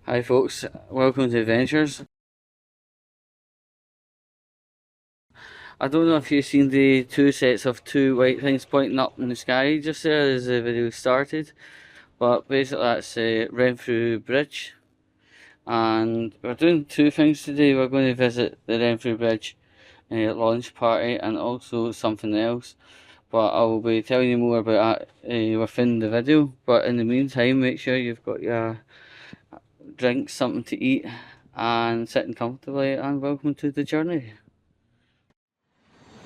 Hi folks, welcome to Adventures. I don't know if you've seen the two sets of two white things pointing up in the sky just there as the video started, but basically that's Renfrew Bridge, and we're doing two things today. We're going to visit the Renfrew Bridge launch party and also something else, but I will be telling you more about that within the video. But in the meantime, make sure you've got your drinks, something to eat, and sitting comfortably, and welcome to the journey.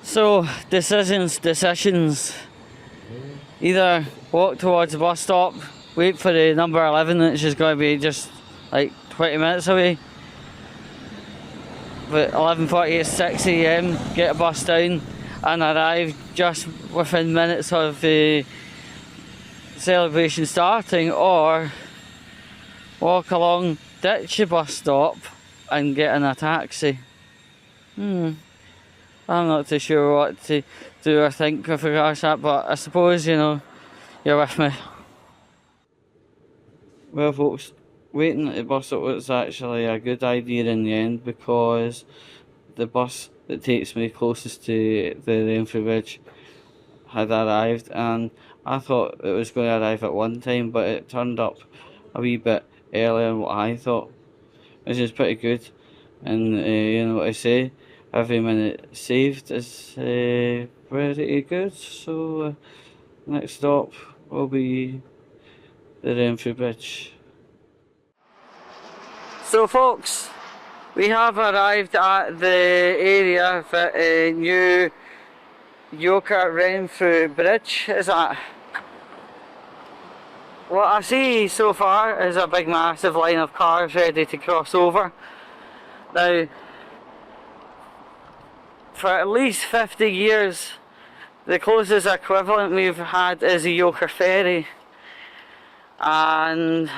So, decisions. Either walk towards the bus stop, wait for the number 11, which is going to be just like 20 minutes away. But 11:48, 6 AM, get a bus down and arrive just within minutes of the celebration starting, or walk along, ditch the bus stop and get in a taxi. I'm not too sure what to do or think with regards to that, but I suppose, you're with me. Well folks, waiting at the bus stop was actually a good idea in the end, because the bus that takes me closest to the Renfrew Bridge had arrived, and I thought it was going to arrive at one time, but it turned up a wee bit earlier than what I thought, which is pretty good. And you know what I say, every minute saved is pretty good. So next stop will be the Renfrew Bridge. So folks, we have arrived at the area for a new Yoker Renfrew Bridge. Is that what I see so far? Is a big massive line of cars ready to cross over. Now, for at least 50 years, the closest equivalent we've had is the Yoker Ferry, and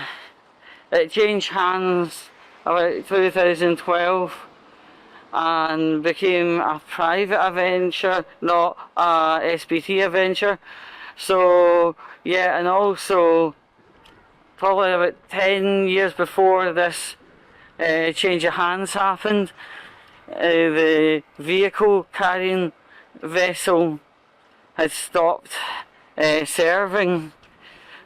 it changed hands about 2012 and became a private adventure, not a SPT adventure. So yeah, and also probably about 10 years before this change of hands happened, the vehicle carrying vessel had stopped serving.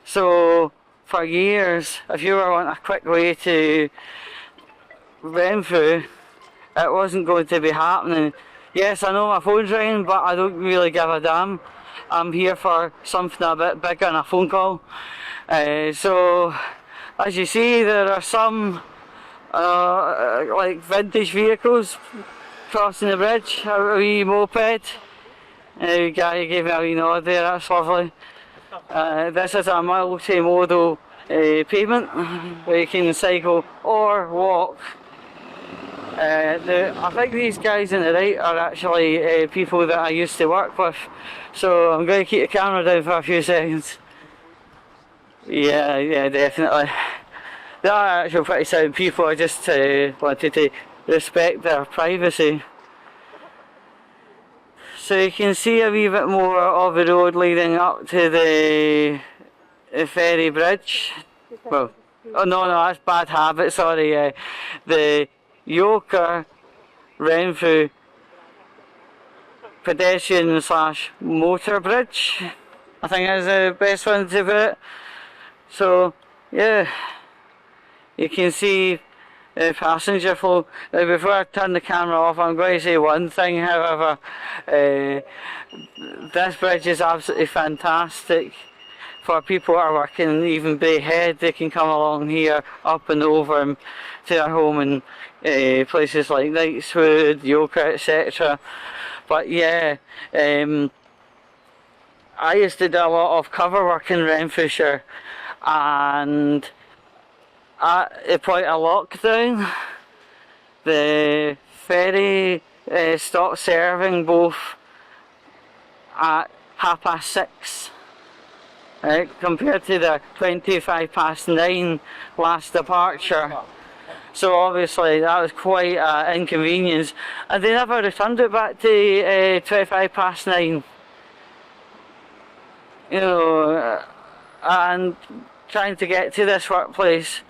So for years, if you were wanting a quick way to Renfrew, it wasn't going to be happening. Yes, I know my phone's ringing, but I don't really give a damn. I'm here for something a bit bigger than a phone call. So as you see, there are some like vintage vehicles crossing the bridge. A wee moped. The guy gave me a wee nod there, that's lovely. This is a multimodal pavement where you can cycle or walk. I think these guys on the right are actually people that I used to work with, so I'm going to keep the camera down for a few seconds. Yeah, definitely. They are actually pretty sound people. I just wanted to respect their privacy. So you can see a wee bit more of the road leading up to the ferry bridge. Well, oh no, that's bad habit, sorry. The Yoker Renfrew pedestrian slash motor bridge, I think is the best one to put it. So yeah, you can see the passenger flow. Now before I turn the camera off, I'm going to say one thing, however. This bridge is absolutely fantastic for people that are working even Bay Head. They can come along here up and over to their home in places like Knightswood, Yoker, etc. But yeah, I used to do a lot of cover work in Renfrewshire, and at the point of lockdown, the ferry stopped serving both at 6:30, compared to the 9:25 last departure. So obviously that was quite an inconvenience, and they never returned it back to 9:25. You know, and trying to get to this workplace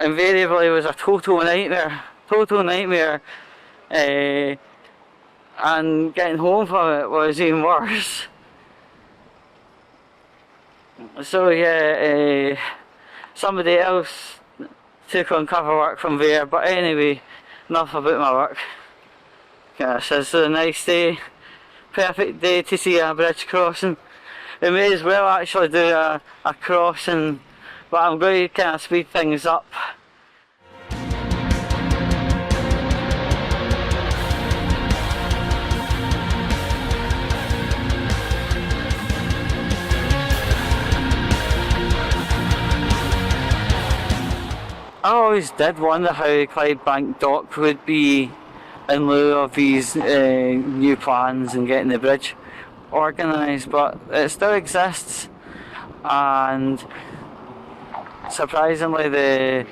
invariably was a total nightmare. Total nightmare. And getting home from it was even worse. So yeah, somebody else took on cover work from there, but anyway, enough about my work. Yes, it's a nice day, perfect day to see a bridge crossing. We may as well actually do a crossing, but I'm going to kind of speed things up. I always did wonder how Clydebank Dock would be in lieu of these new plans and getting the bridge organised, but it still exists, and surprisingly the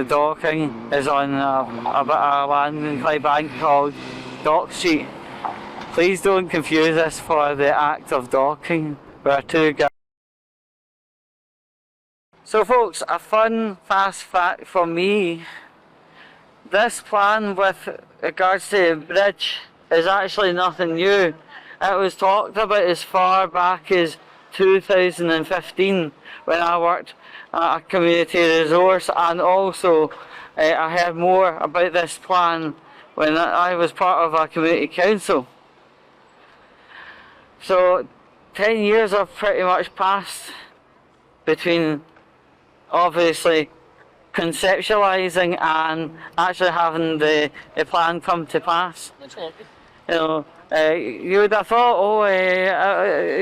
docking is on a bit of land in Clydebank called Dock Street. Please don't confuse this for the act of docking. We're two guys. So folks, a fun fast fact from me. This plan with regards to the bridge is actually nothing new. It was talked about as far back as 2015 when I worked at a community resource, and also I heard more about this plan when I was part of a community council. So 10 years have pretty much passed between obviously conceptualising and actually having the plan come to pass. You know, you would have thought,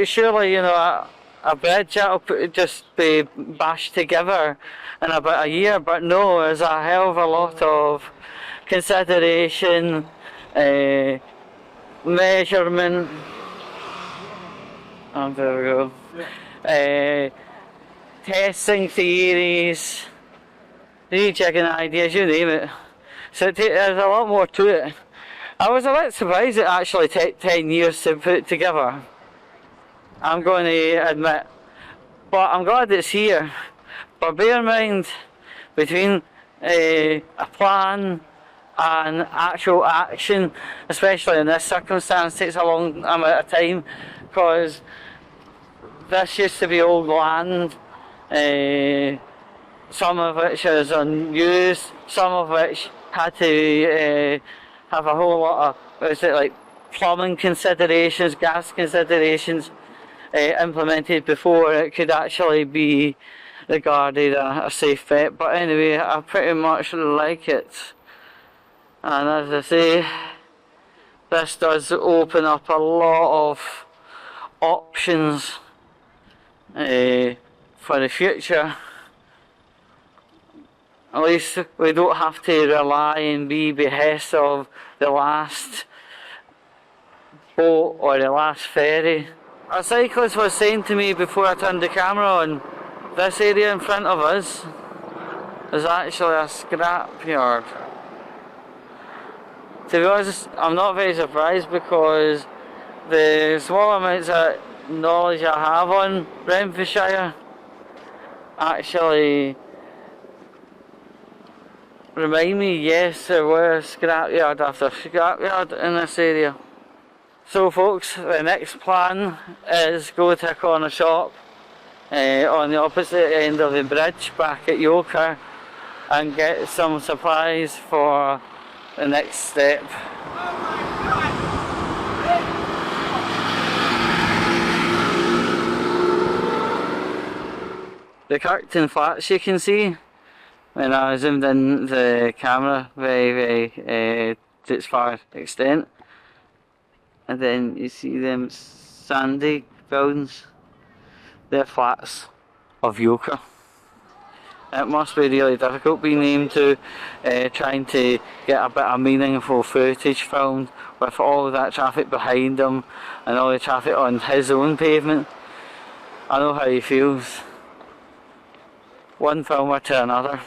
surely, you know, a bridge that'll just be bashed together in about a year, but no, there's a hell of a lot of consideration, measurement, oh, there we go, testing theories, rejigging ideas, you name it. So there's a lot more to it. I was a bit surprised it actually took 10 years to put together, I'm going to admit. But I'm glad it's here. But bear in mind, between a plan and actual action, especially in this circumstance, takes a long amount of time, because this used to be old land. Some of which is unused, some of which had to have a whole lot of, plumbing considerations, gas considerations implemented before it could actually be regarded a safe bet. But anyway, I pretty much like it. And as I say, this does open up a lot of options for the future. At least we don't have to rely and be behest of the last boat or the last ferry. A cyclist was saying to me before I turned the camera on, this area in front of us is actually a scrapyard. To be honest, I'm not very surprised, because the small amounts of knowledge I have on Renfrewshire actually remind me, yes, there was scrapyard after scrapyard in this area. So folks, the next plan is go to a corner shop on the opposite end of the bridge back at Yoker and get some supplies for the next step. The Kirkton Flats, you can see when I zoomed in the camera very to its far extent, and then you see them sandy buildings. They're flats of Yoker. It must be really difficult being named to trying to get a bit of meaningful footage filmed with all that traffic behind him and all the traffic on his own pavement. I know how he feels. One filmer to another.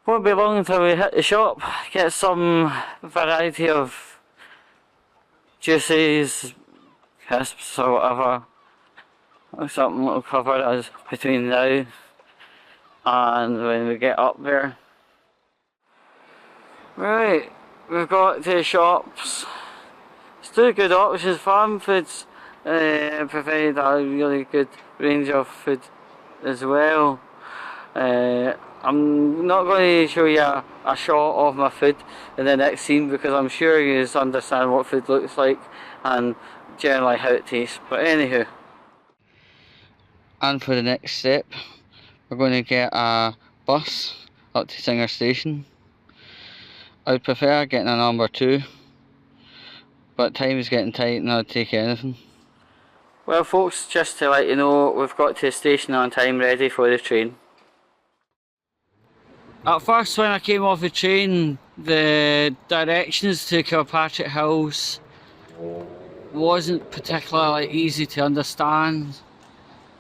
Won't be long until we hit the shop, get some variety of juices, crisps or whatever, or something that'll cover us between now and when we get up there. Right, we've got to the shops. It's two good options. Farm Foods provide a really good range of food as well. I'm not going to show you a shot of my food in the next scene because I'm sure you understand what food looks like and generally how it tastes. But anywho. And for the next step, we're going to get a bus up to Singer Station. I would prefer getting a number 2, but time is getting tight and I'd take anything. Well folks, just to let you know, we've got to the station on time, ready for the train. At first when I came off the train, the directions to Kilpatrick House wasn't particularly easy to understand.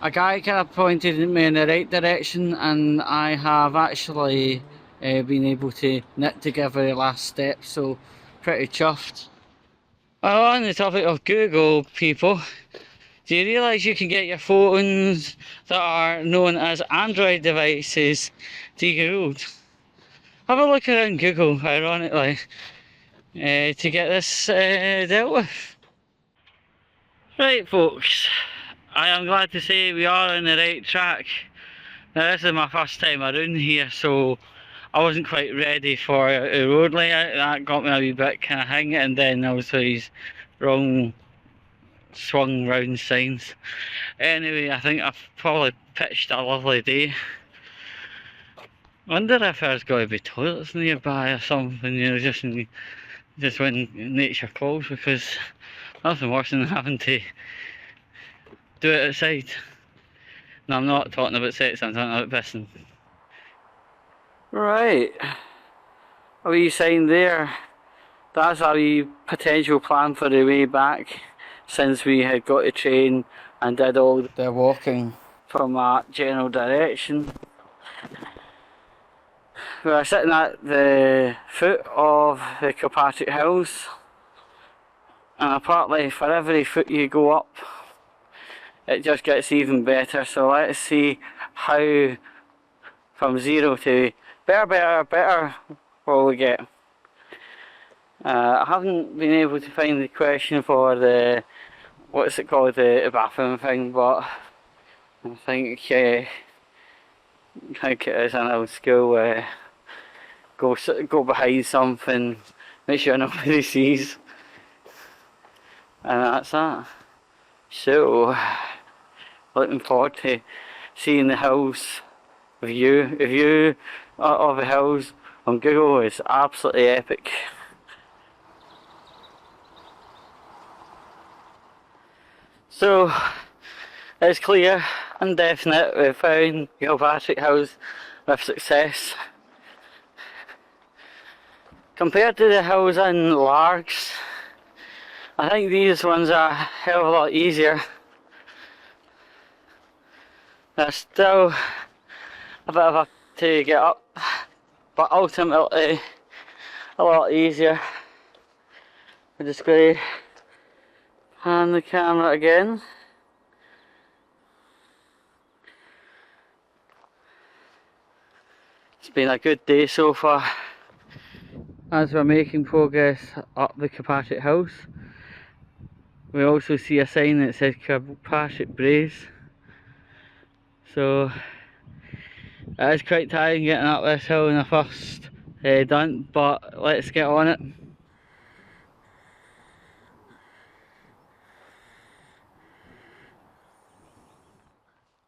A guy kind of pointed me in the right direction and I have actually been able to knit together the last step, so pretty chuffed. Well, on the topic of Google, people, do you realise you can get your phones that are known as Android devices de-Googled? Have a look around Google, ironically, to get this dealt with. Right folks, I am glad to say we are on the right track. Now this is my first time around here, so I wasn't quite ready for a road layout. That got me a wee bit kind of hanging, and then also these wrong swung round signs. Anyway, I think I've probably pitched a lovely day. Wonder if there's got to be toilets nearby or something, you know, just when nature calls, because nothing worse than having to do it outside. No, I'm not talking about sex, I'm talking about pissing. Right, a wee sign there. That's a wee potential plan for the way back, since we had got the train and did all the walking from that general direction. We are sitting at the foot of the Kilpatrick Hills, and apparently for every foot you go up it just gets even better, so let's see how from 0 to better will we get. I haven't been able to find the question for the, what's it called, the bathroom thing, but I think it is an old school, go behind something, make sure nobody sees, and that's that. So, looking forward to seeing the hills view. The view of the hills on Google is absolutely epic. So, it's clear and definite we found Kilpatrick House with success. Compared to the hills in Largs, I think these ones are a hell of a lot easier. They're still a bit of a to get up, but ultimately a lot easier. I'm just going to hand the camera again. It's been a good day so far. As we're making progress up the Kilpatrick House, we also see a sign that says Kilpatrick Braes. So it is quite tiring getting up this hill in the first done, but let's get on it.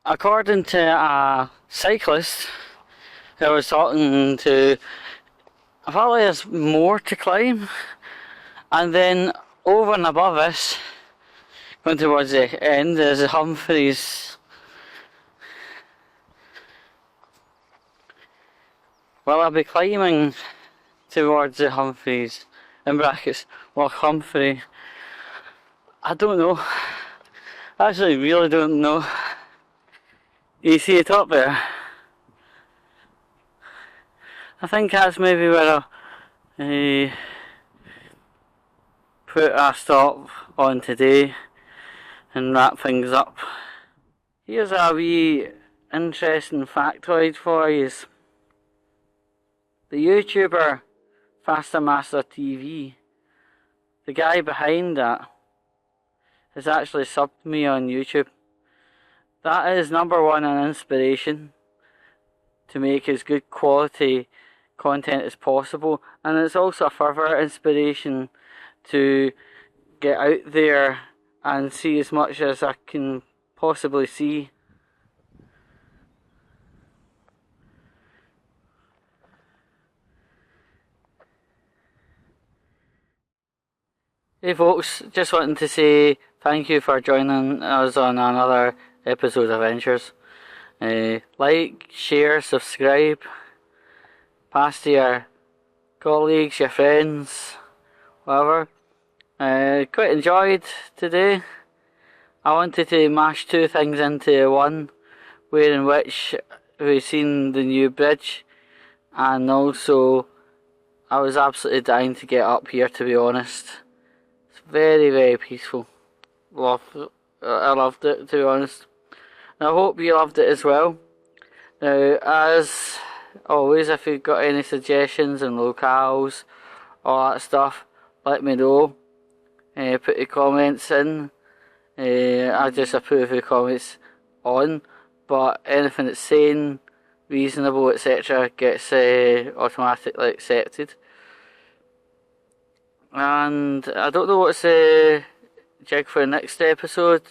According to a cyclist who I was talking to, apparently there's more to climb, and then over and above this, going towards the end, there's the Humphreys. Well, I'll be climbing towards the Humphreys, in brackets, Loch Humphrey. I don't know. I actually really don't know. You see it up there? I think that's maybe where I'll put a stop on today and wrap things up. Here's a wee interesting factoid for you. The YouTuber Faster Master TV, the guy behind that, has actually subbed me on YouTube. That is number one an inspiration to make as good quality content as possible, and it's also a further inspiration to get out there and see as much as I can possibly see. Hey folks, just wanting to say thank you for joining us on another episode of Ventures. Like, share, subscribe, pass to your colleagues, your friends, whatever. Quite enjoyed today. I wanted to mash two things into one, where in which we've seen the new bridge, and also I was absolutely dying to get up here, to be honest. It's very, very peaceful. I loved it, to be honest. And I hope you loved it as well. Now, as always, if you've got any suggestions and locales, all that stuff, let me know. Put your comments in. I just approve the comments on, but anything that's sane, reasonable, etc. gets automatically accepted. And I don't know what's the jig for the next episode,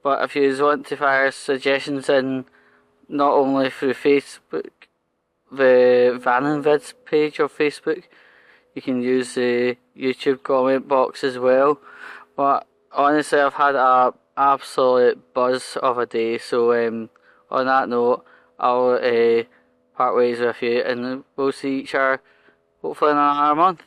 but if you want to fire suggestions in, not only through Facebook, the VannonVids page of Facebook, you can use the YouTube comment box as well. But honestly, I've had an absolute buzz of a day, so on that note, I'll part ways with you, and we'll see each other hopefully in another month.